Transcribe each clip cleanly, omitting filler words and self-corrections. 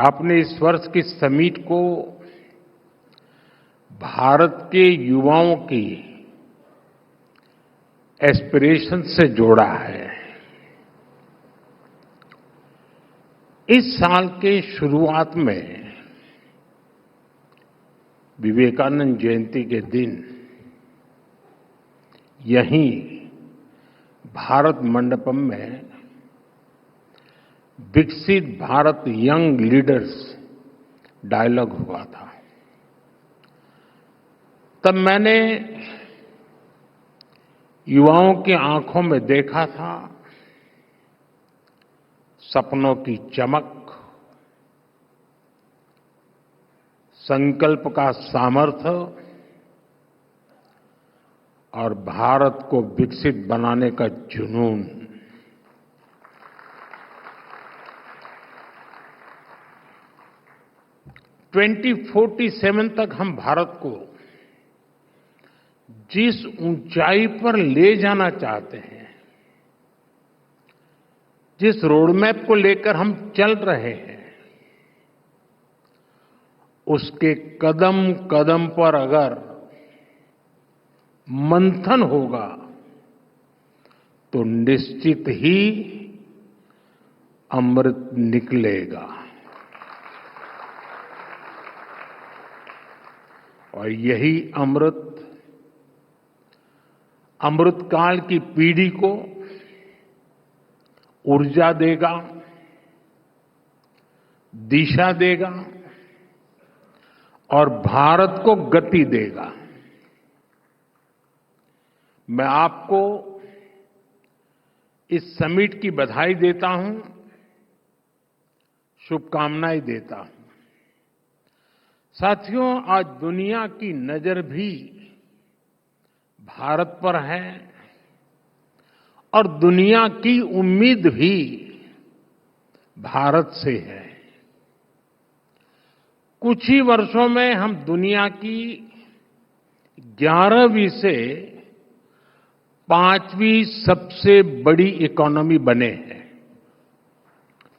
आपने इस वर्ष की समिट को भारत के युवाओं की एस्पिरेशन से जोड़ा है। इस साल के शुरुआत में विवेकानंद जयंती के दिन यहीं भारत मंडपम में विकसित भारत यंग लीडर्स डायलॉग हुआ था। तब मैंने युवाओं की आंखों में देखा था सपनों की चमक, संकल्प का सामर्थ्य और भारत को विकसित बनाने का जुनून। ट्वेंटी 47 तक हम भारत को जिस ऊंचाई पर ले जाना चाहते हैं, जिस रोडमैप को लेकर हम चल रहे हैं, उसके कदम कदम पर अगर मंथन होगा तो निश्चित ही अमृत निकलेगा। और यही अमृतकाल की पीढ़ी को ऊर्जा देगा, दिशा देगा और भारत को गति देगा। मैं आपको इस समिट की बधाई देता हूं, शुभकामनाएं देता हूं। साथियों, आज दुनिया की नजर भी भारत पर है और दुनिया की उम्मीद भी भारत से है। कुछ ही वर्षों में हम दुनिया की 11वीं से 5वीं सबसे बड़ी इकोनॉमी बने हैं।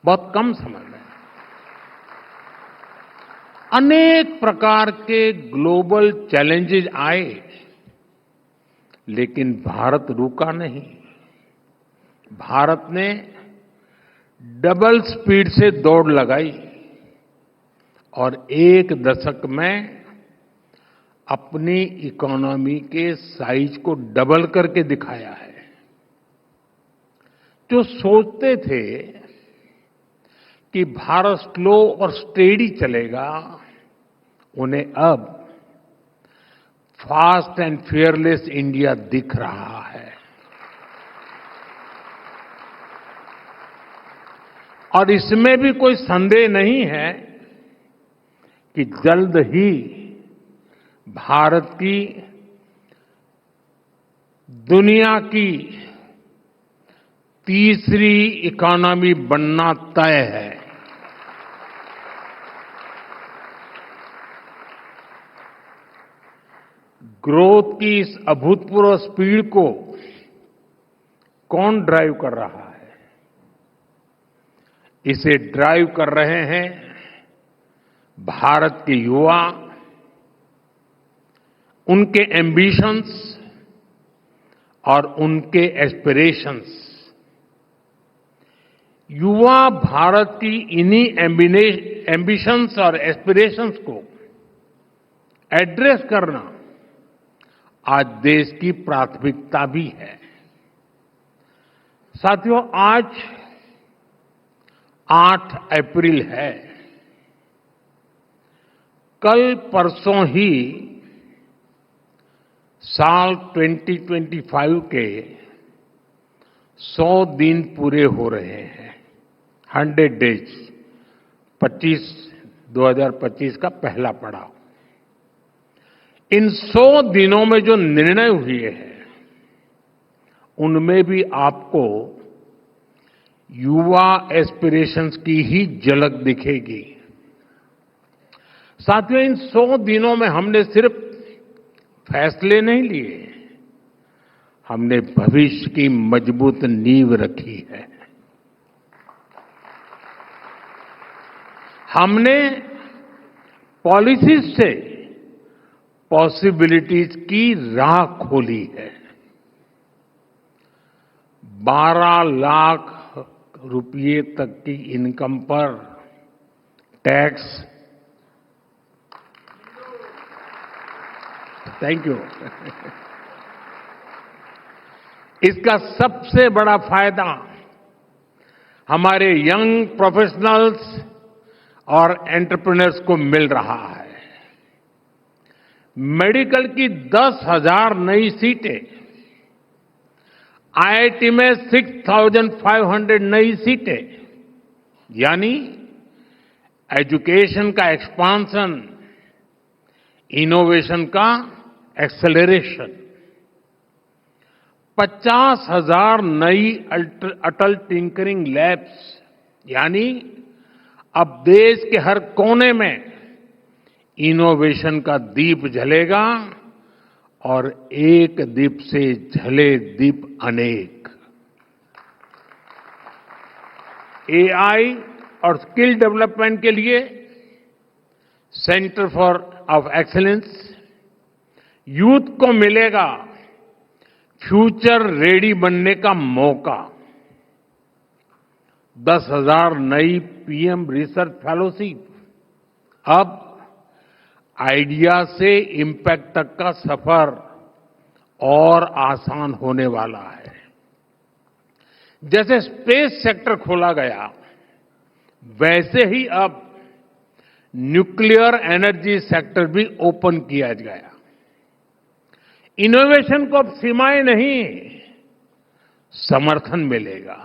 बहुत कम समय में अनेक प्रकार के ग्लोबल चैलेंजेस आए, लेकिन भारत रुका नहीं। भारत ने डबल स्पीड से दौड़ लगाई और एक दशक में अपनी इकोनॉमी के साइज को डबल करके दिखाया है। जो सोचते थे कि भारत स्लो और स्टेडी चलेगा, उन्हें अब फास्ट एंड फियरलेस इंडिया दिख रहा है। और इसमें भी कोई संदेह नहीं है कि जल्द ही भारत की दुनिया की तीसरी इकोनॉमी बनना तय है। ग्रोथ की इस अभूतपूर्व स्पीड को कौन ड्राइव कर रहा है? इसे ड्राइव कर रहे हैं भारत के युवा, उनके एम्बिशंस और उनके एस्पिरेशंस। युवा भारत की इन्हीं एम्बिशंस और एस्पिरेशंस को एड्रेस करना आज देश की प्राथमिकता भी है। साथियों, आज 8 अप्रैल है। कल परसों ही साल 2025 के 100 दिन पूरे हो रहे हैं। 100 डेज 2025 का पहला पड़ाव। इन 100 दिनों में जो निर्णय हुए हैं, उनमें भी आपको युवा एस्पिरेशंस की ही झलक दिखेगी। साथियों, इन 100 दिनों में हमने सिर्फ फैसले नहीं लिए, हमने भविष्य की मजबूत नींव रखी है। हमने पॉलिसीज से पॉसिबिलिटीज की राह खोली है। 12 लाख रुपये तक की इनकम पर टैक्स, थैंक यू, इसका सबसे बड़ा फायदा हमारे यंग प्रोफेशनल्स और एंटरप्रेन्योर्स को मिल रहा है। मेडिकल की 10,000 नई सीटें, आईआईटी में 6,500 नई सीटें, यानी एजुकेशन का एक्सपांशन, इनोवेशन का एक्सेलरेशन। 50,000 नई अटल टिंकरिंग लैब्स, यानी अब देश के हर कोने में इनोवेशन का दीप जलेगा और एक दीप से जले दीप अनेक। एआई और स्किल डेवलपमेंट के लिए centre for of excellence, youth को मिलेगा फ्यूचर रेडी बनने का मौका। 10,000 नई पीएम रिसर्च फेलोशिप। अब आइडिया से इम्पैक्ट तक का सफर और आसान होने वाला है। जैसे स्पेस सेक्टर खोला गया, वैसे ही अब न्यूक्लियर एनर्जी सेक्टर भी ओपन किया गया। इनोवेशन को अब सीमाएं नहीं, समर्थन मिलेगा।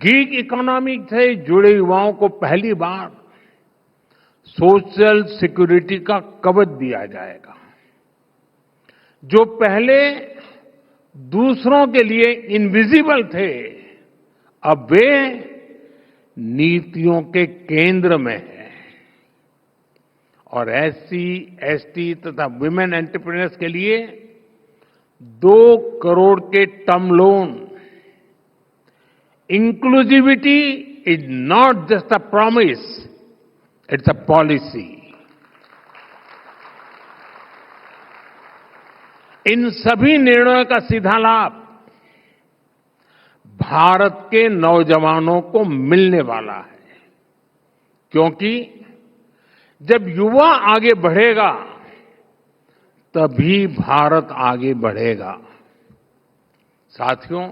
गीग इकोनॉमी से जुड़े युवाओं को पहली बार सोशल सिक्योरिटी का कवच दिया जाएगा। जो पहले दूसरों के लिए इनविजिबल थे, अब वे नीतियों के केंद्र में हैं। और एससी, एसटी तथा वुमेन एंटरप्रेन्योर्स के लिए 2 करोड़ के term loan. Inclusivity is not just a promise, it's a policy. इन सभी निर्णयों का सीधा लाभ भारत के नौजवानों को मिलने वाला है, क्योंकि जब युवा आगे बढ़ेगा तभी भारत आगे बढ़ेगा। साथियों,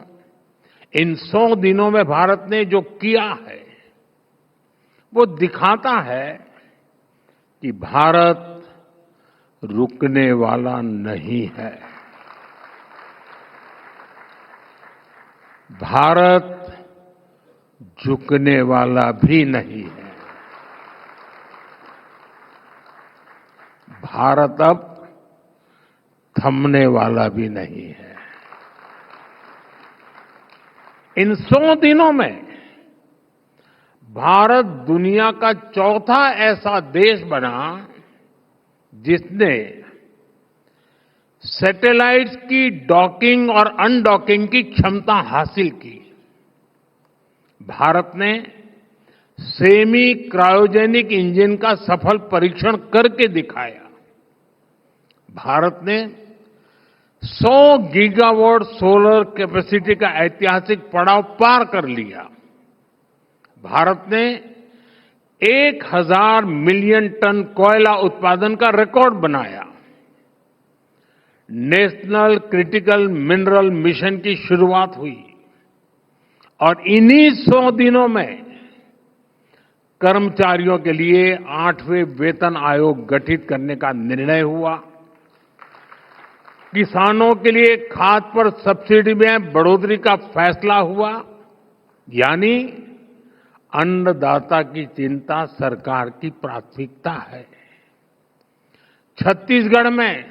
इन 100 दिनों में भारत ने जो किया है वो दिखाता है कि भारत रुकने वाला नहीं है। भारत झुकने वाला भी नहीं है। भारत अब थमने वाला भी नहीं है। इन 100 दिनों में भारत दुनिया का चौथा ऐसा देश बना जिसने सैटेलाइट्स की डॉकिंग और अनडॉकिंग की क्षमता हासिल की। भारत ने सेमी क्रायोजेनिक इंजन का सफल परीक्षण करके दिखाया। भारत ने 100 गीगावाट सोलर कैपेसिटी का ऐतिहासिक पड़ाव पार कर लिया। भारत ने 1,000 मिलियन टन कोयला उत्पादन का रिकॉर्ड बनाया। नेशनल क्रिटिकल मिनरल मिशन की शुरुआत हुई और इन्हीं 100 दिनों में कर्मचारियों के लिए 8वें वेतन आयोग गठित करने का निर्णय हुआ। किसानों के लिए खाद पर सब्सिडी में बढ़ोतरी का फैसला हुआ। यानी अन्नदाता की चिंता सरकार की प्राथमिकता है। छत्तीसगढ़ में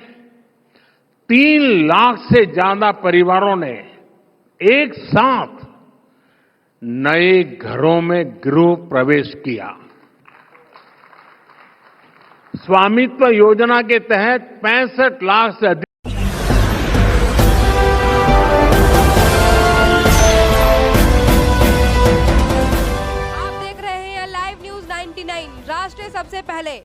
3 लाख से ज्यादा परिवारों ने एक साथ नए घरों में गृह प्रवेश किया। स्वामित्व योजना के तहत 65 लाख से अधिक 1999 राष्ट्र सबसे पहले